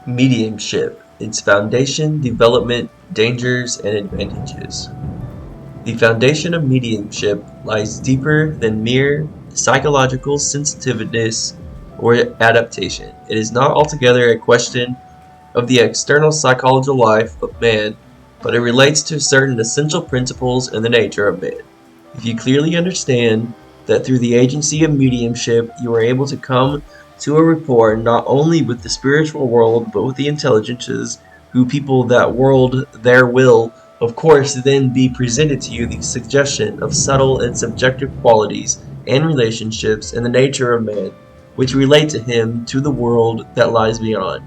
Mediumship, its foundation, development, dangers, and advantages. The foundation of mediumship lies deeper than mere psychological sensitiveness or adaptation. It is not altogether a question of the external psychological life of man, but it relates to certain essential principles in the nature of man. If you clearly understand that through the agency of mediumship you are able to come to a rapport not only with the spiritual world but with the intelligences who people that world, there will of course then be presented to you the suggestion of subtle and subjective qualities and relationships in the nature of man which relate to him to the world that lies beyond.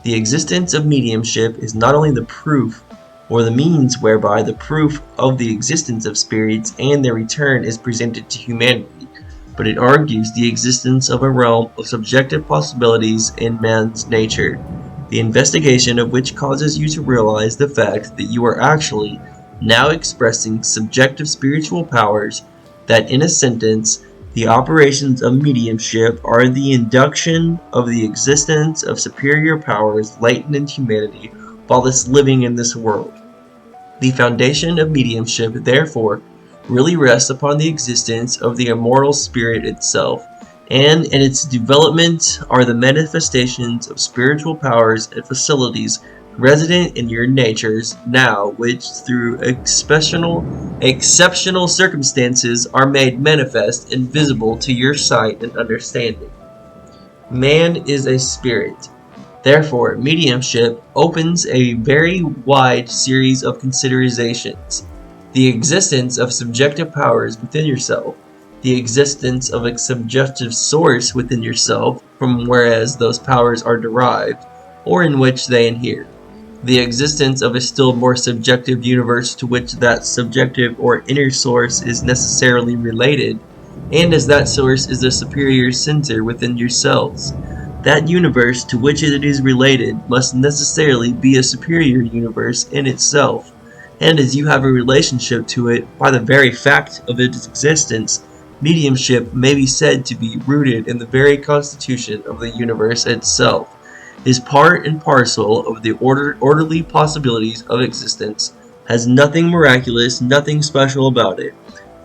The existence of mediumship is not only the proof or the means whereby the proof of the existence of spirits and their return is presented to humanity, but it argues the existence of a realm of subjective possibilities in man's nature, the investigation of which causes you to realize the fact that you are actually now expressing subjective spiritual powers, that in a sentence, the operations of mediumship are the induction of the existence of superior powers latent in humanity while it's living in this world. The foundation of mediumship, therefore, really rests upon the existence of the immortal spirit itself, and in its development are the manifestations of spiritual powers and facilities resident in your natures now, which through exceptional circumstances are made manifest and visible to your sight and understanding. Man is a spirit. Therefore, mediumship opens a very wide series of considerations. The existence of subjective powers within yourself, the existence of a subjective source within yourself from whereas those powers are derived, or in which they inhere, the existence of a still more subjective universe to which that subjective or inner source is necessarily related, and as that source is the superior center within yourselves. That universe to which it is related must necessarily be a superior universe in itself, and as you have a relationship to it by the very fact of its existence, mediumship may be said to be rooted in the very constitution of the universe itself, is part and parcel of the orderly possibilities of existence, has nothing miraculous, nothing special about it,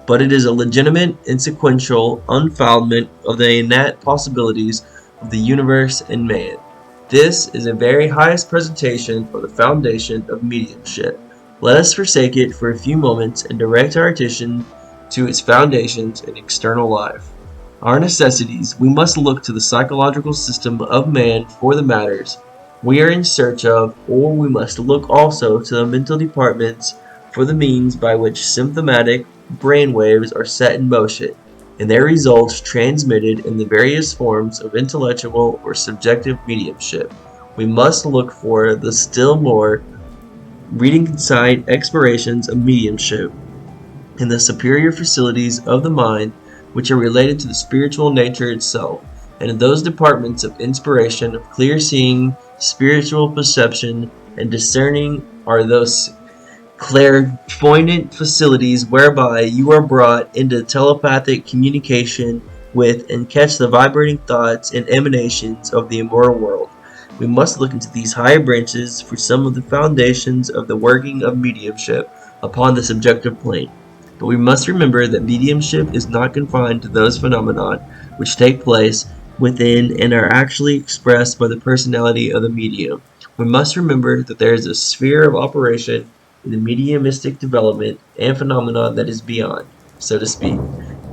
but it is a legitimate and sequential unfoldment of the innate possibilities of the universe and man. This is a very highest presentation for the foundation of mediumship. Let us forsake it for a few moments and direct our attention to its foundations in external life. Our necessities, we must look to the psychological system of man for the matters we are in search of, or we must look also to the mental departments for the means by which symptomatic brain waves are set in motion, and their results transmitted in the various forms of intellectual or subjective mediumship. We must look for the still more reading-side explorations of mediumship in the superior facilities of the mind which are related to the spiritual nature itself, and in those departments of inspiration, of clear seeing, spiritual perception, and discerning are those clairvoyant facilities whereby you are brought into telepathic communication with and catch the vibrating thoughts and emanations of the immortal world. We must look into these higher branches for some of the foundations of the working of mediumship upon the subjective plane. But we must remember that mediumship is not confined to those phenomena which take place within and are actually expressed by the personality of the medium. We must remember that there is a sphere of operation in the mediumistic development and phenomena that is beyond, so to speak,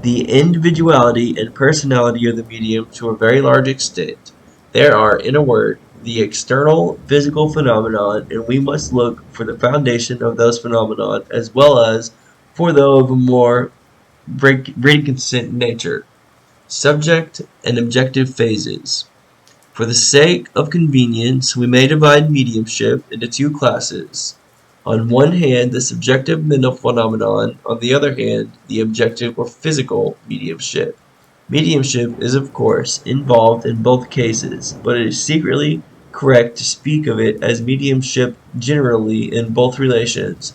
the individuality and personality of the medium to a very large extent. There are, in a word, the external physical phenomenon, and we must look for the foundation of those phenomena as well as for those of a more reconsent nature. Subject and objective phases. For the sake of convenience, we may divide mediumship into two classes. On one hand, the subjective mental phenomenon, on the other hand, the objective or physical mediumship. Mediumship is, of course, involved in both cases, but it is secretly correct to speak of it as mediumship generally in both relations.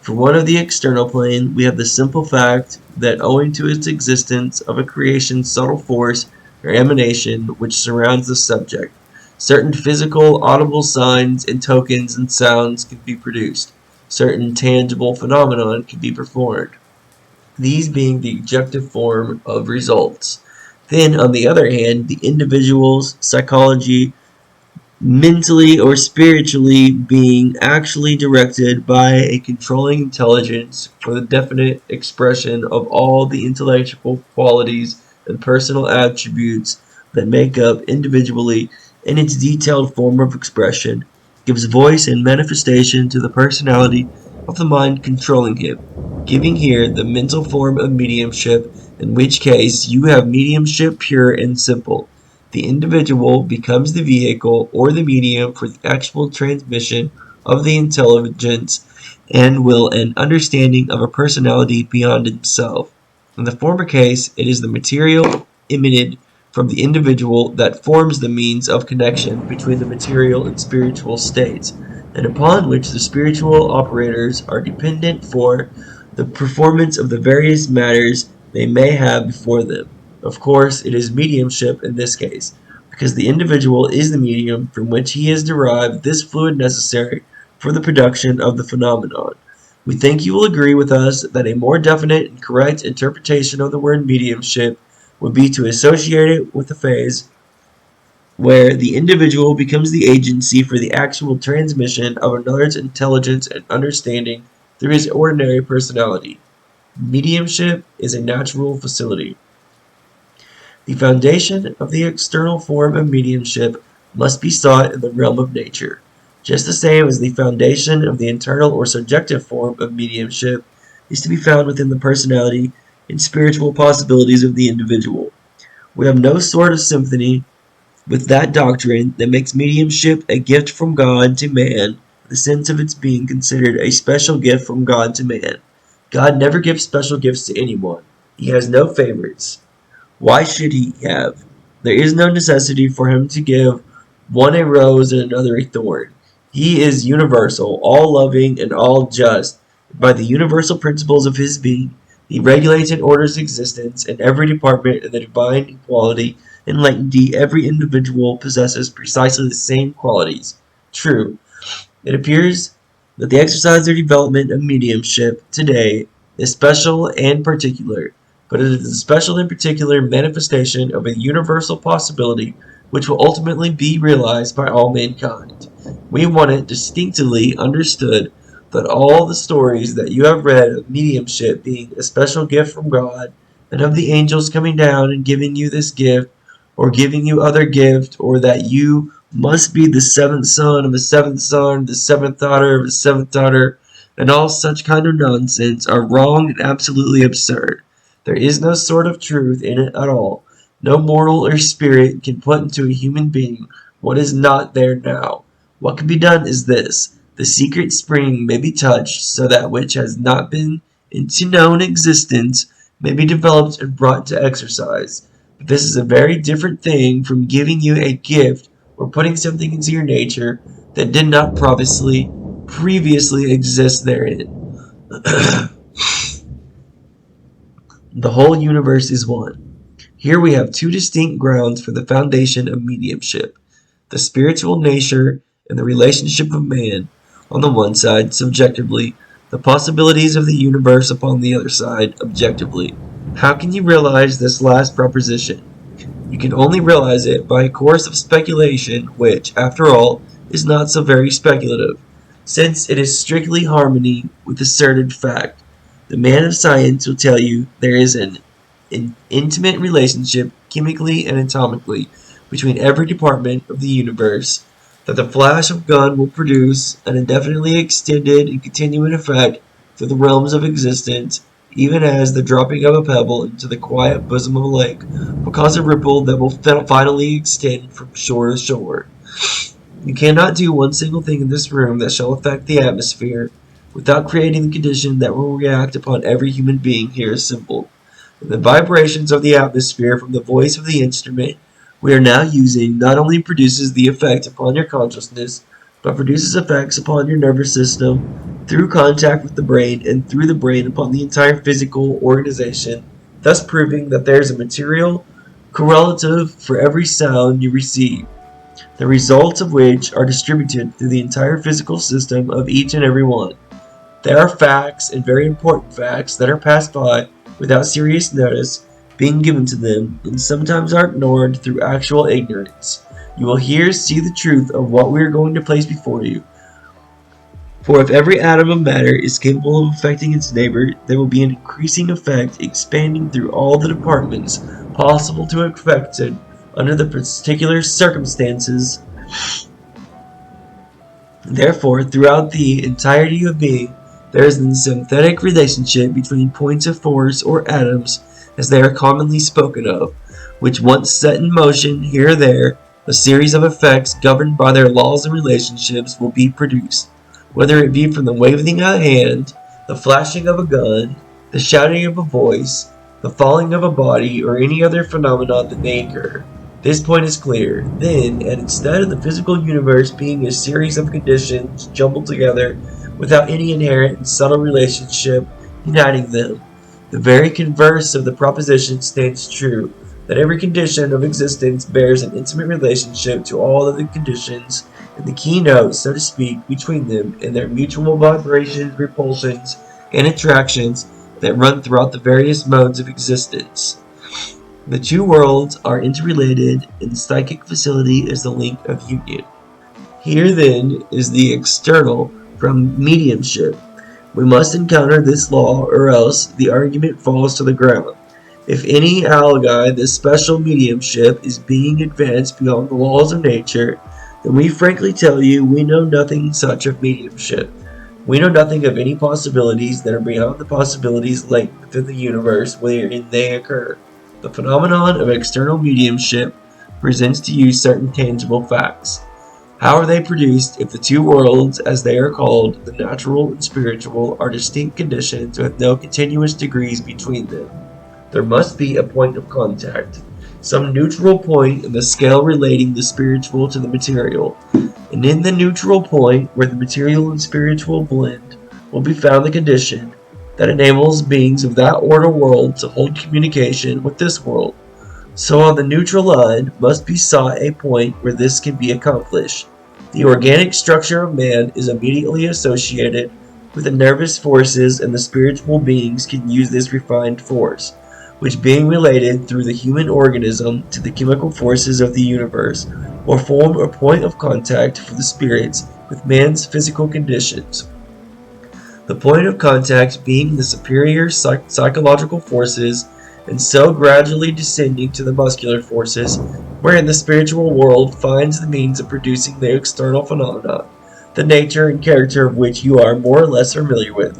For one of the external plane, we have the simple fact that owing to its existence of a creation's subtle force or emanation which surrounds the subject, Certain physical, audible signs and tokens and sounds can be produced. Certain tangible phenomenon can be performed, these being the objective form of results. Then, on the other hand, the individual's psychology, mentally or spiritually being actually directed by a controlling intelligence for the definite expression of all the intellectual qualities and personal attributes that make up individually in its detailed form of expression, gives voice and manifestation to the personality of the mind controlling him, giving here the mental form of mediumship, in which case you have mediumship pure and simple. The individual becomes the vehicle or the medium for the actual transmission of the intelligence and will and understanding of a personality beyond himself. In the former case, it is the material emitted from the individual that forms the means of connection between the material and spiritual states, and upon which the spiritual operators are dependent for the performance of the various matters they may have before them. Of course, it is mediumship in this case, because the individual is the medium from which he has derived this fluid necessary for the production of the phenomenon. We think you will agree with us that a more definite and correct interpretation of the word mediumship would be to associate it with a phase where the individual becomes the agency for the actual transmission of another's intelligence and understanding through his ordinary personality. Mediumship is a natural facility. The foundation of the external form of mediumship must be sought in the realm of nature, just the same as the foundation of the internal or subjective form of mediumship is to be found within the personality and spiritual possibilities of the individual. We have no sort of sympathy with that doctrine that makes mediumship a gift from God to man, in the sense of its being considered a special gift from God to man. God never gives special gifts to anyone. He has no favorites. Why should he have? There is no necessity for him to give one a rose and another a thorn. He is universal, all-loving, and all-just. By the universal principles of his being, he regulates and orders existence in every department of the divine equality and latency. Every individual possesses precisely the same qualities. True, it appears that the exercise or development of mediumship today is special and particular, but it is a special and particular manifestation of a universal possibility which will ultimately be realized by all mankind. We want it distinctly understood that all the stories that you have read of mediumship being a special gift from God, and of the angels coming down and giving you this gift, or giving you other gift, or that you must be the seventh son of a seventh son, the seventh daughter of a seventh daughter, and all such kind of nonsense are wrong and absolutely absurd. There is no sort of truth in it at all. No mortal or spirit can put into a human being what is not there now. What can be done is this: the secret spring may be touched, so that which has not been into known existence may be developed and brought to exercise. But this is a very different thing from giving you a gift or putting something into your nature that did not previously exist therein. The whole universe is one. Here we have two distinct grounds for the foundation of mediumship: the spiritual nature and the relationship of man on the one side, subjectively, the possibilities of the universe upon the other side, objectively. How can you realize this last proposition? You can only realize it by a course of speculation which, after all, is not so very speculative, since it is strictly harmony with asserted fact. The man of science will tell you there is an intimate relationship, chemically and atomically, between every department of the universe, that the flash of gun will produce an indefinitely extended and continuing effect through the realms of existence, even as the dropping of a pebble into the quiet bosom of a lake will cause a ripple that will finally extend from shore to shore. You cannot do one single thing in this room that shall affect the atmosphere without creating the condition that will react upon every human being here assembled. And the vibrations of the atmosphere from the voice of the instrument we are now using not only produces the effect upon your consciousness, but produces effects upon your nervous system through contact with the brain, and through the brain upon the entire physical organization, thus proving that there is a material correlative for every sound you receive. the results of which are distributed through the entire physical system of each and every one. There are facts, and very important facts, that are passed by without serious notice being given to them, and sometimes are ignored through actual ignorance. You will here see the truth of what we are going to place before you. For if every atom of matter is capable of affecting its neighbor, there will be an increasing effect expanding through all the departments possible to affect it under the particular circumstances. Therefore, throughout the entirety of being, there is a synthetic relationship between points of force, or atoms, as they are commonly spoken of, which once set in motion here or there, a series of effects governed by their laws and relationships will be produced, whether it be from the waving of a hand, the flashing of a gun, the shouting of a voice, the falling of a body, or any other phenomenon that may occur. This point is clear. Then, and instead of the physical universe being a series of conditions jumbled together without any inherent and subtle relationship uniting them, the very converse of the proposition stands true, that every condition of existence bears an intimate relationship to all other conditions, and the keynote, so to speak, between them, and their mutual vibrations, repulsions, and attractions that run throughout the various modes of existence. The two worlds are interrelated, and the psychic facility is the link of union. Here, then, is the external from mediumship. We must encounter this law, or else the argument falls to the ground. If any ally this special mediumship is being advanced beyond the laws of nature, then we frankly tell you we know nothing such of mediumship. We know nothing of any possibilities that are beyond the possibilities latent within the universe wherein they occur. The phenomenon of external mediumship presents to you certain tangible facts. How are they produced if the two worlds, as they are called, the natural and spiritual, are distinct conditions with no continuous degrees between them? There must be a point of contact, some neutral point in the scale relating the spiritual to the material, and in the neutral point where the material and spiritual blend will be found the condition that enables beings of that order world to hold communication with this world. So on the neutral line must be sought a point where this can be accomplished. The organic structure of man is immediately associated with the nervous forces, and the spiritual beings can use this refined force, which being related through the human organism to the chemical forces of the universe, will form a point of contact for the spirits with man's physical conditions. The point of contact being the superior psychological forces, and so gradually descending to the muscular forces, wherein the spiritual world finds the means of producing the external phenomena, the nature and character of which you are more or less familiar with.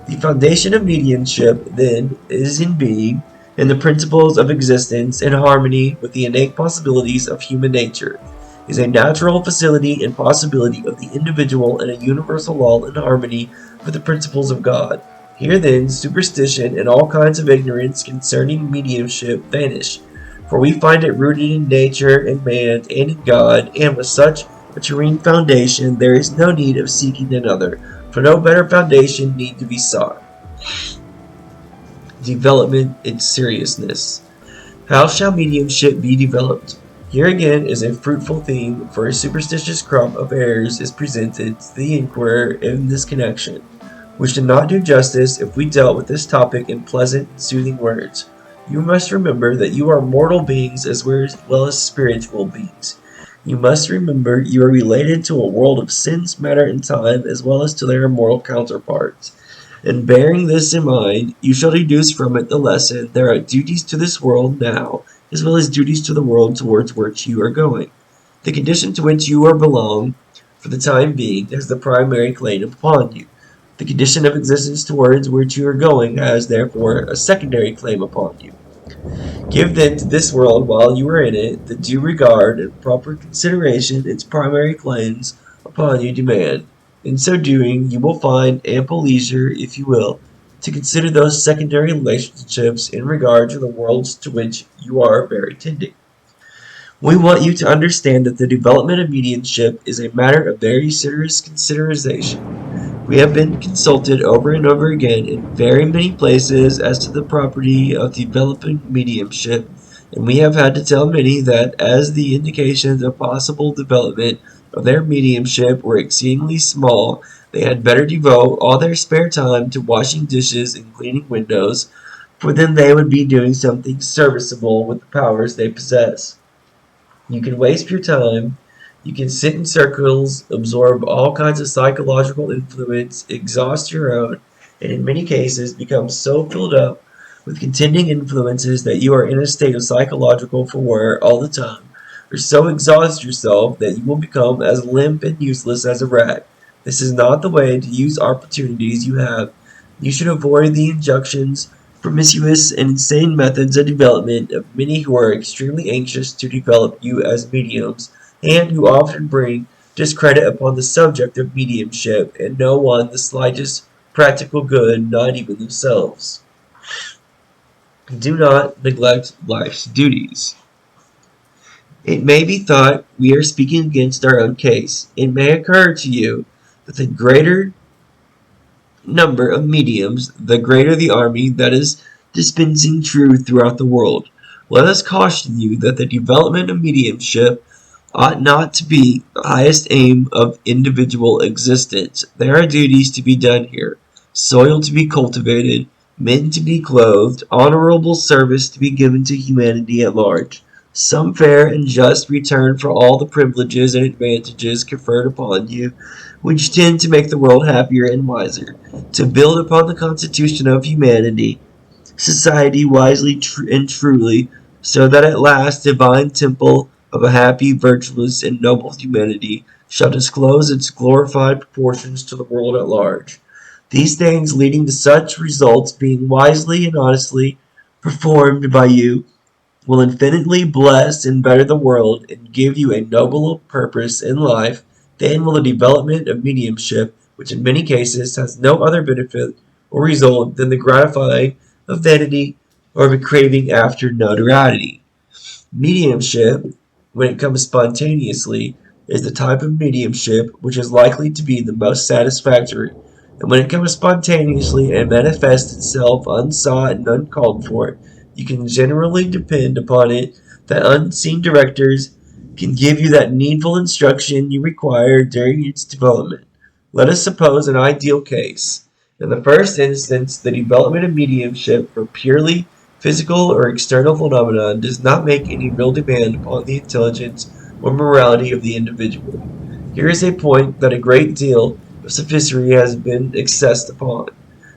The foundation of mediumship, then, is in being, and the principles of existence in harmony with the innate possibilities of human nature, is a natural facility and possibility of the individual, and a universal law in harmony with the principles of God. Here then, superstition and all kinds of ignorance concerning mediumship vanish, for we find it rooted in nature and man and in God, and with such a terrene foundation there is no need of seeking another, for no better foundation need to be sought. Development and seriousness. How shall mediumship be developed? Here again is a fruitful theme, for a superstitious crop of errors is presented to the inquirer in this connection, which did not do justice if we dealt with this topic in pleasant, soothing words. You must remember that you are mortal beings as well as spiritual beings. You must remember you are related to a world of sense, matter, and time, as well as to their immortal counterparts. And bearing this in mind, you shall deduce from it the lesson: there are duties to this world now, as well as duties to the world towards which you are going. The condition to which you are belong, for the time being, has the primary claim upon you. The condition of existence towards which you are going has, therefore, a secondary claim upon you. Give then to this world, while you are in it, the due regard and proper consideration its primary claims upon you demand. In so doing, you will find ample leisure, if you will, to consider those secondary relationships in regard to the worlds to which you are very tending. We want you to understand that the development of mediumship is a matter of very serious consideration. We have been consulted over and over again in very many places as to the property of developing mediumship, and we have had to tell many that, as the indications of possible development of their mediumship were exceedingly small, they had better devote all their spare time to washing dishes and cleaning windows, for then they would be doing something serviceable with the powers they possess. You can waste your time. You can sit in circles, absorb all kinds of psychological influence, exhaust your own, and in many cases become so filled up with contending influences that you are in a state of psychological war all the time, or so exhaust yourself that you will become as limp and useless as a rat. This is not the way to use opportunities you have. You should avoid the injunctions, promiscuous and insane methods of development of many who are extremely anxious to develop you as mediums, and who often bring discredit upon the subject of mediumship, and no one the slightest practical good, not even themselves. Do not neglect life's duties. It may be thought we are speaking against our own case. It may occur to you that the greater number of mediums, the greater the army that is dispensing truth throughout the world. Let us caution you that the development of mediumship ought not to be the highest aim of individual existence. There are duties to be done here, soil to be cultivated, men to be clothed, honorable service to be given to humanity at large, some fair and just return for all the privileges and advantages conferred upon you, which tend to make the world happier and wiser, to build upon the constitution of humanity, society wisely and truly, so that at last divine temple of a happy, virtuous, and noble humanity shall disclose its glorified proportions to the world at large. These things leading to such results being wisely and honestly performed by you will infinitely bless and better the world and give you a nobler purpose in life than will the development of mediumship, which in many cases has no other benefit or result than the gratifying of vanity or of a craving after notoriety. Mediumship, when it comes spontaneously, is the type of mediumship which is likely to be the most satisfactory, and when it comes spontaneously and manifests itself unsought and uncalled for, you can generally depend upon it that unseen directors can give you that needful instruction you require during its development. Let us suppose an ideal case. In the first instance, the development of mediumship for purely physical or external phenomenon does not make any real demand upon the intelligence or morality of the individual. Here is a point that a great deal of sophistry has been accessed upon.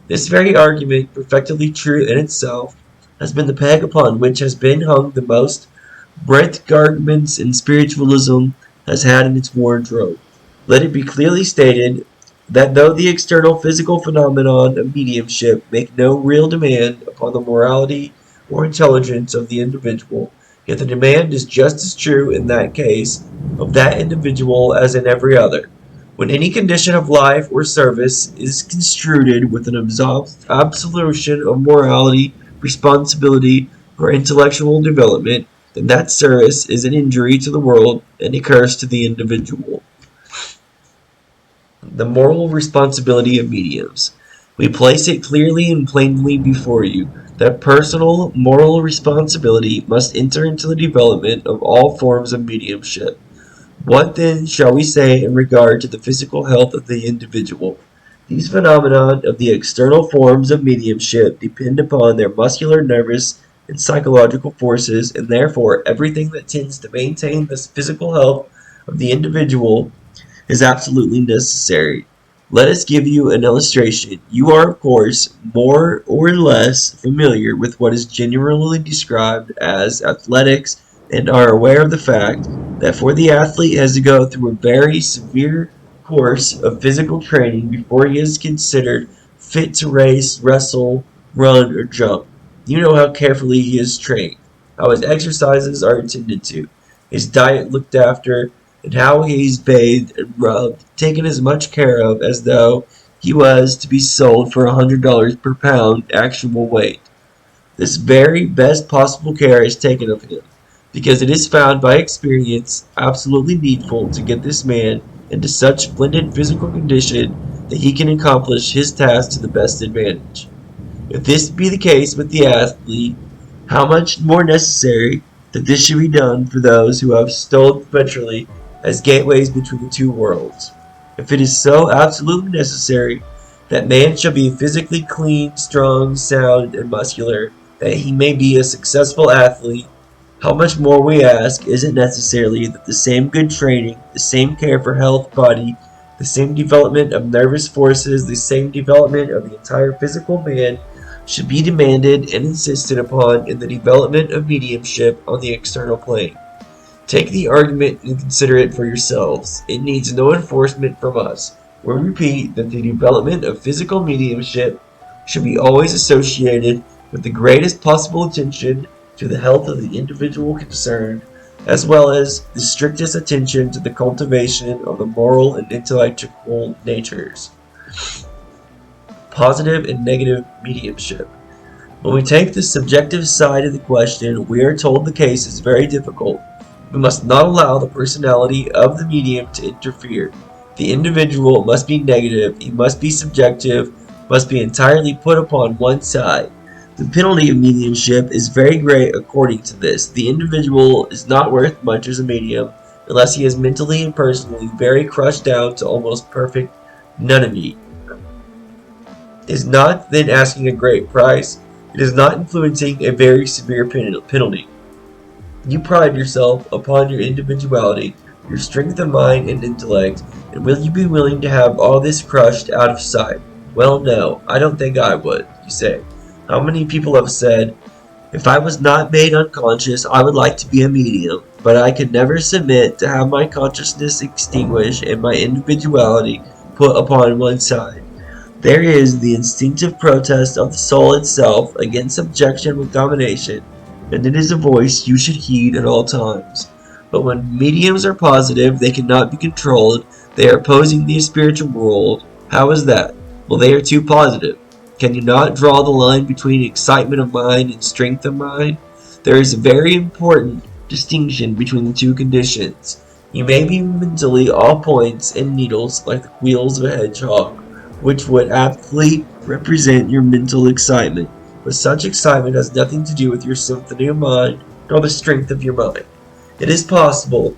This very argument, perfectly true in itself, has been the peg upon which has been hung the most breadth garments and spiritualism has had in its wardrobe. Let it be clearly stated that though the external physical phenomenon of mediumship make no real demand upon the morality or intelligence of the individual, yet the demand is just as true in that case of that individual as in every other. When any condition of life or service is construed with an absolution of morality, responsibility, or intellectual development, then that service is an injury to the world and a curse to the individual. The moral responsibility of mediums. We place it clearly and plainly before you that personal moral responsibility must enter into the development of all forms of mediumship. What then shall we say in regard to the physical health of the individual? These phenomena of the external forms of mediumship depend upon their muscular, nervous, and psychological forces, and therefore everything that tends to maintain this physical health of the individual is absolutely necessary. Let us give you an illustration. You are, of course, more or less familiar with what is generally described as athletics and are aware of the fact that for the athlete has to go through a very severe course of physical training before he is considered fit to race, wrestle, run, or jump. You know how carefully he is trained, how his exercises are attended to, his diet looked after, and how he's bathed and rubbed, taken as much care of as though he was to be sold for $100 per pound actual weight. This very best possible care is taken of him, because it is found by experience absolutely needful to get this man into such splendid physical condition that he can accomplish his task to the best advantage. If this be the case with the athlete, How much more necessary that this should be done for those who have stood perpetually as gateways between the two worlds. If it is so absolutely necessary that man shall be physically clean, strong, sound, and muscular, that he may be a successful athlete, how much more, we ask, is it necessary that the same good training, the same care for health, body, the same development of nervous forces, the same development of the entire physical man should be demanded and insisted upon in the development of mediumship on the external plane? Take the argument and consider it for yourselves. It needs no enforcement from us. We repeat that the development of physical mediumship should be always associated with the greatest possible attention to the health of the individual concerned, as well as the strictest attention to the cultivation of the moral and intellectual natures. Positive and negative mediumship. When we take the subjective side of the question, we are told the case is very difficult. We must not allow the personality of the medium to interfere. The individual must be negative, he must be subjective, must be entirely put upon one side. The penalty of mediumship is very great according to this. The individual is not worth much as a medium unless he is mentally and personally very crushed down to almost perfect nullity. It is not then asking a great price. It is not influencing a very severe penalty. You pride yourself upon your individuality, your strength of mind and intellect, and will you be willing to have all this crushed out of sight? Well, no, I don't think I would, you say. How many people have said, if I was not made unconscious, I would like to be a medium, but I could never submit to have my consciousness extinguished and my individuality put upon one side. There is the instinctive protest of the soul itself against subjection with domination, and it is a voice you should heed at all times. But when mediums are positive, they cannot be controlled. They are opposing the spiritual world. How is that? Well, they are too positive. Can you not draw the line between excitement of mind and strength of mind? There is a very important distinction between the two conditions. You may be mentally all points and needles like the wheels of a hedgehog, which would aptly represent your mental excitement. But such excitement has nothing to do with your symphony of mind, nor the strength of your mind. It is possible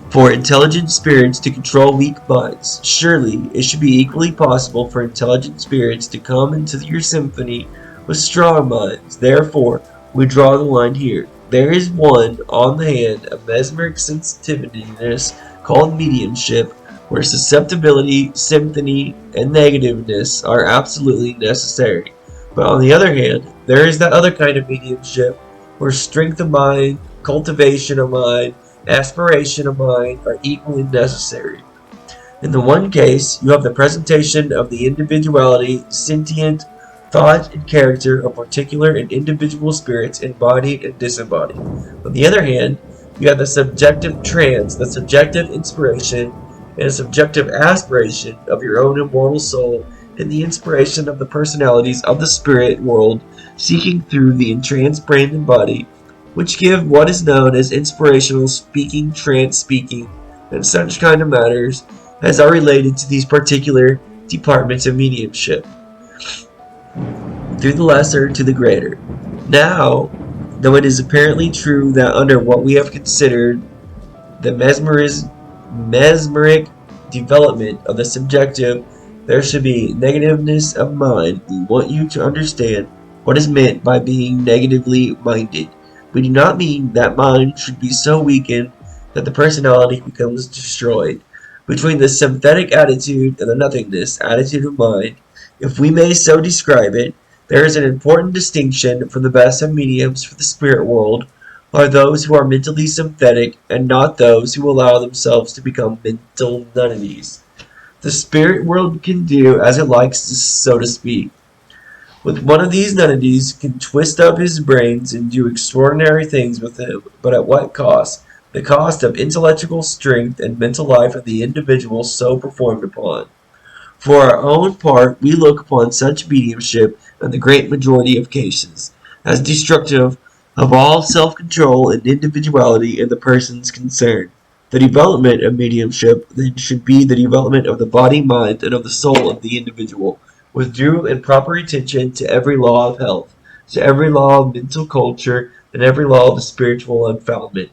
for intelligent spirits to control weak minds. Surely it should be equally possible for intelligent spirits to come into your symphony with strong minds. Therefore, we draw the line here. There is one, on the hand, a mesmeric sensitiveness called mediumship, where susceptibility, sympathy, and negativeness are absolutely necessary. But on the other hand, there is that other kind of mediumship, where strength of mind, cultivation of mind, aspiration of mind are equally necessary. In the one case, you have the presentation of the individuality, sentient, thought, and character of particular and individual spirits embodied and disembodied. On the other hand, you have the subjective trance, the subjective inspiration, and a subjective aspiration of your own immortal soul, and the inspiration of the personalities of the spirit world seeking through the entranced brain and body, which give what is known as inspirational speaking, trance speaking, and such kind of matters as are related to these particular departments of mediumship, through the lesser to the greater. Now, though it is apparently true that under what we have considered the mesmeric development of the subjective, there should be negativeness of mind, we want you to understand what is meant by being negatively minded. We do not mean that mind should be so weakened that the personality becomes destroyed. Between the sympathetic attitude and the nothingness attitude of mind, if we may so describe it, there is an important distinction. For the best of mediums for the spirit world are those who are mentally sympathetic and not those who allow themselves to become mental nutties. The spirit world can do as it likes, so to speak. With one of these nutties can twist up his brains and do extraordinary things with him, but at what cost? The cost of intellectual strength and mental life of the individual so performed upon. For our own part, we look upon such mediumship, in the great majority of cases, as destructive of all self-control and individuality in the persons concerned. The development of mediumship then should be the development of the body, mind, and of the soul of the individual, with due and proper attention to every law of health. to every law of mental culture and every law of the spiritual unfoundment.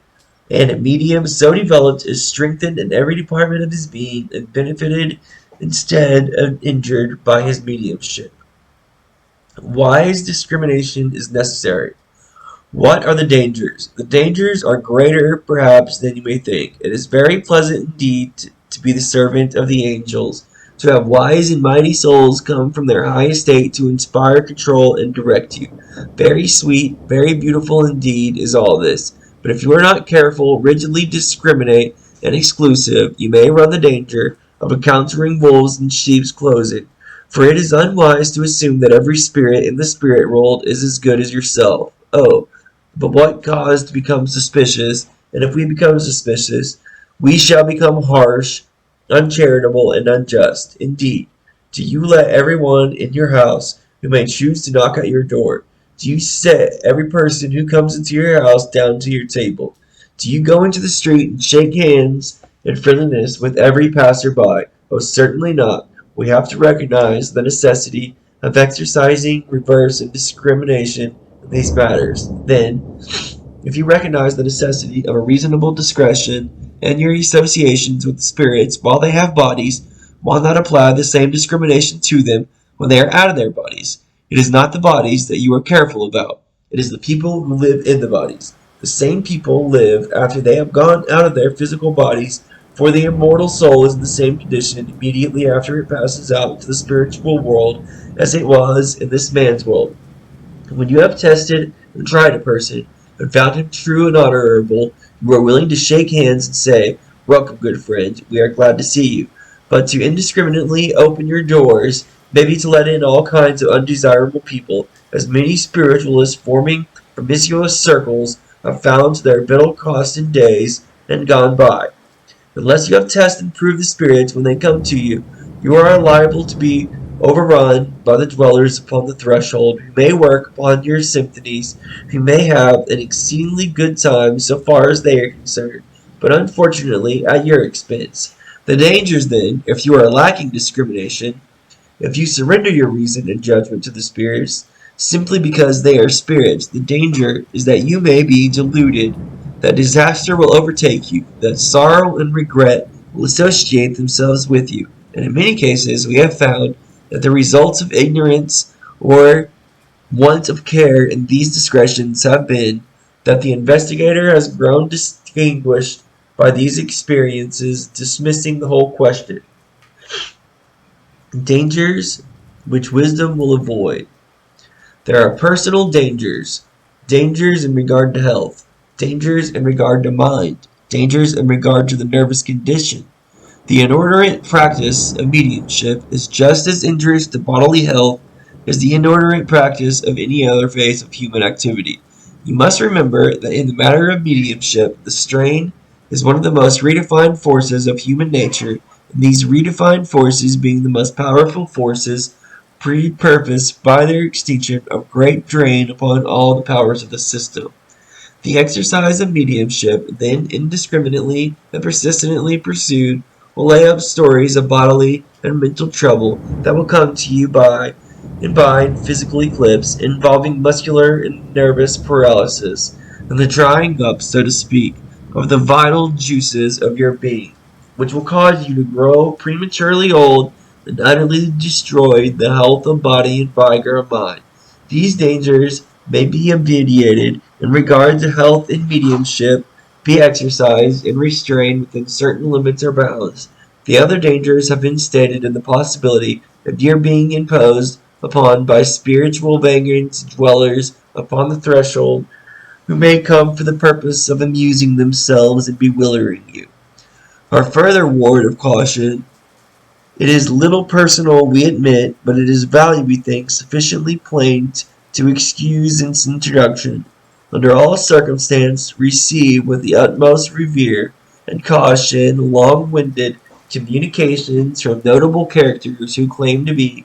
And a medium so developed is strengthened in every department of his being and benefited instead of injured by his mediumship. Wise discrimination is necessary. What are the dangers? The dangers are greater, perhaps, than you may think. It is very pleasant indeed to be the servant of the angels, to have wise and mighty souls come from their high estate to inspire, control, and direct you. Very sweet, very beautiful indeed is all this. But if you are not careful, rigidly discriminate, and exclusive, you may run the danger of encountering wolves in sheep's clothing. For it is unwise to assume that every spirit in the spirit world is as good as yourself. Oh, but what cause to become suspicious? And if we become suspicious, we shall become harsh, uncharitable, and unjust. Indeed, do you let everyone in your house who may choose to knock at your door? Do you set every person who comes into your house down to your table? Do you go into the street and shake hands in friendliness with every passerby? Oh, certainly not. We have to recognize the necessity of exercising reverse and discrimination in these matters. Then, if you recognize the necessity of a reasonable discretion in your associations with the spirits while they have bodies, why not apply the same discrimination to them when they are out of their bodies? It is not the bodies that you are careful about. It is the people who live in the bodies. The same people live after they have gone out of their physical bodies, for the immortal soul is in the same condition immediately after it passes out into the spiritual world as it was in this man's world. When you have tested and tried a person, and found him true and honorable, you are willing to shake hands and say, "Welcome, good friend, we are glad to see you." But to indiscriminately open your doors, maybe to let in all kinds of undesirable people, as many spiritualists forming promiscuous circles have found to their bitter cost in days and gone by. Unless you have tested and proved the spirits when they come to you, you are liable to be overrun by the dwellers upon the threshold, who may work upon your symphonies, who may have an exceedingly good time so far as they are concerned, but unfortunately at your expense. The dangers, then, if you are lacking discrimination, if you surrender your reason and judgment to the spirits, simply because they are spirits, the danger is that you may be deluded, that disaster will overtake you, that sorrow and regret will associate themselves with you. And in many cases, we have found that the results of ignorance or want of care in these discretions have been that the investigator has grown distinguished by these experiences, dismissing the whole question. Dangers which wisdom will avoid. There are personal dangers, dangers in regard to health, dangers in regard to mind, dangers in regard to the nervous condition. The inordinate practice of mediumship is just as injurious to bodily health as the inordinate practice of any other phase of human activity. You must remember that in the matter of mediumship, the strain is one of the most redefined forces of human nature, and these redefined forces being the most powerful forces, pre-purposed by their extinction of great drain upon all the powers of the system. The exercise of mediumship, then indiscriminately and persistently pursued, will lay up stories of bodily and mental trouble that will come to you by and by in physical eclipse, involving muscular and nervous paralysis, and the drying up, so to speak, of the vital juices of your being, which will cause you to grow prematurely old and utterly destroy the health of body and vigor of mind. These dangers may be obviated in regard to health and mediumship, be exercised and restrained within certain limits or bounds. The other dangers have been stated in the possibility of your being imposed upon by spiritual vagrants dwellers upon the threshold, who may come for the purpose of amusing themselves and bewildering you. Our further word of caution: it is little personal, we admit, but it is value, we think, sufficiently plain to excuse its introduction. Under all circumstances, receive with the utmost revere and caution long-winded communications from notable characters who claim to be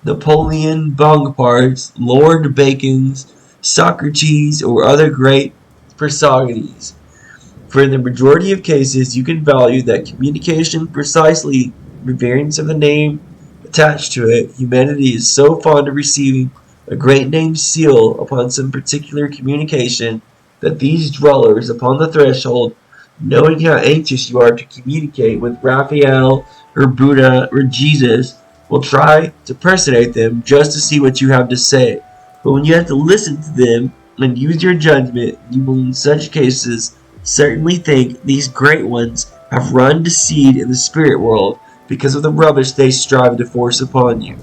Napoleon Bonaparte's, Lord Bacon's, Socrates, or other great personages. For in the majority of cases, you can value that communication precisely, the variance of the name attached to it. Humanity is so fond of receiving a great name seal upon some particular communication, that these dwellers upon the threshold, knowing how anxious you are to communicate with Raphael or Buddha or Jesus, will try to personate them just to see what you have to say. But when you have to listen to them and use your judgment, you will in such cases certainly think these great ones have run to seed in the spirit world because of the rubbish they strive to force upon you.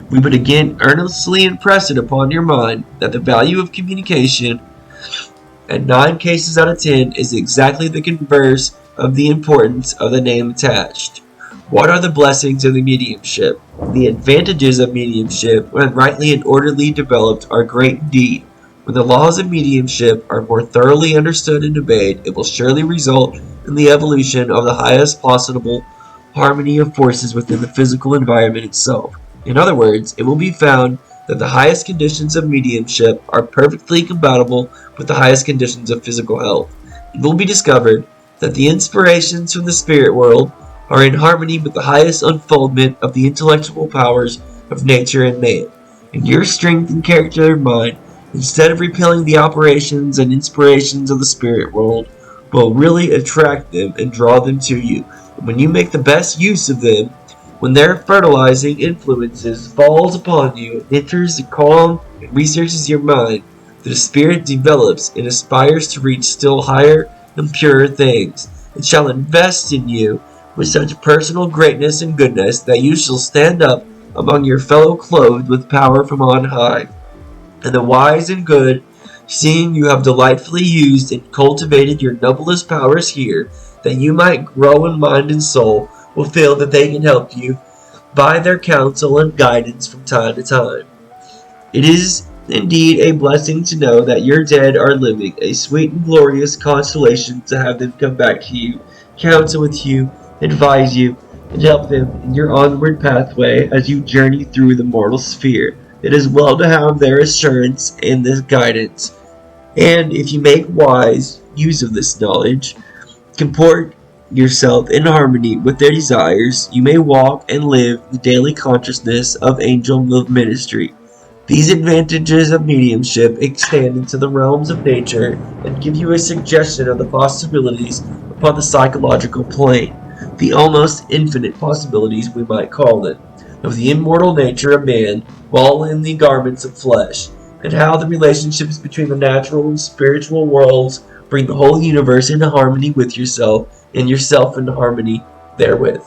We would again earnestly impress it upon your mind that the value of communication, in 9 cases out of 10, is exactly the converse of the importance of the name attached. What are the blessings of the mediumship? The advantages of mediumship, when rightly and orderly developed, are great indeed. When the laws of mediumship are more thoroughly understood and obeyed, it will surely result in the evolution of the highest possible harmony of forces within the physical environment itself. In other words, it will be found that the highest conditions of mediumship are perfectly compatible with the highest conditions of physical health. It will be discovered that the inspirations from the spirit world are in harmony with the highest unfoldment of the intellectual powers of nature and man. And your strength and character of mind, instead of repelling the operations and inspirations of the spirit world, will really attract them and draw them to you. And when you make the best use of them, when their fertilizing influences falls upon you and enters the calm and researches your mind, the spirit develops and aspires to reach still higher and purer things. It shall invest in you with such personal greatness and goodness that you shall stand up among your fellow clothed with power from on high. And the wise and good, seeing you have delightfully used and cultivated your noblest powers here, that you might grow in mind and soul, will feel that they can help you by their counsel and guidance from time to time. It is indeed a blessing to know that your dead are living, a sweet and glorious consolation to have them come back to you, counsel with you, advise you, and help them in your onward pathway as you journey through the mortal sphere. It is well to have their assurance and this guidance, and if you make wise use of this knowledge, comport yourself in harmony with their desires, you may walk and live the daily consciousness of angel ministry. These advantages of mediumship extend into the realms of nature and give you a suggestion of the possibilities upon the psychological plane, the almost infinite possibilities, we might call them, of the immortal nature of man while in the garments of flesh, and how the relationships between the natural and spiritual worlds bring the whole universe into harmony with yourself, and yourself in harmony therewith.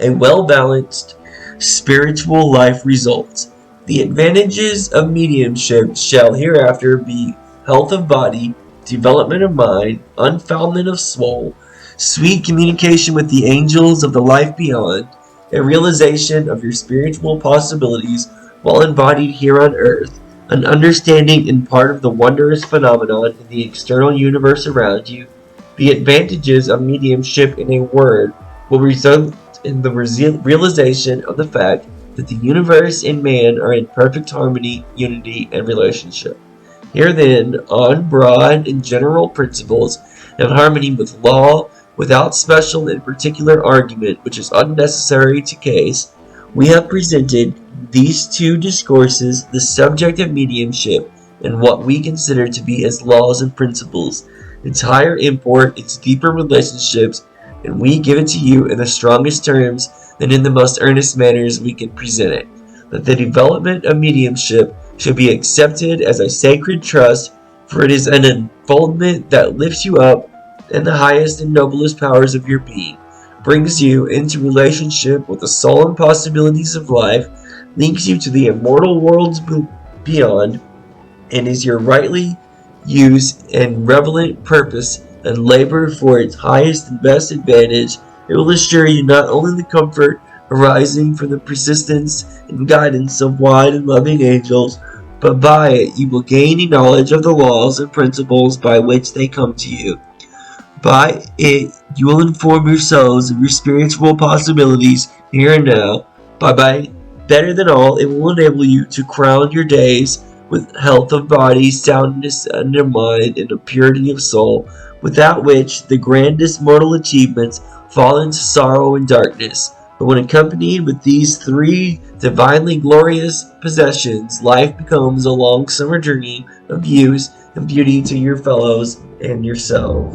A well-balanced spiritual life results. The advantages of mediumship shall hereafter be health of body, development of mind, unfoulment of soul, sweet communication with the angels of the life beyond, a realization of your spiritual possibilities while embodied here on earth, an understanding in part of the wondrous phenomenon in the external universe around you. The advantages of mediumship, in a word, will result in the realization of the fact that the universe and man are in perfect harmony, unity, and relationship. Here then, on broad and general principles, in harmony with law, without special and particular argument which is unnecessary to case, we have presented these 2 discourses, the subject of mediumship, and what we consider to be its laws and principles, its higher import, its deeper relationships, and we give it to you in the strongest terms and in the most earnest manners we can present it, that the development of mediumship should be accepted as a sacred trust, for it is an unfoldment that lifts you up in the highest and noblest powers of your being, brings you into relationship with the solemn possibilities of life, links you to the immortal worlds beyond, and is your rightly used and relevant purpose and labor for its highest and best advantage. It will assure you not only the comfort arising from the persistence and guidance of wise and loving angels, but by it you will gain a knowledge of the laws and principles by which they come to you. By it you will inform yourselves of your spiritual possibilities here and now. By better than all, it will enable you to crown your days with health of body, soundness of mind, and a purity of soul, without which the grandest mortal achievements fall into sorrow and darkness. But when accompanied with these three divinely glorious possessions, life becomes a long summer journey of use and beauty to your fellows and yourself.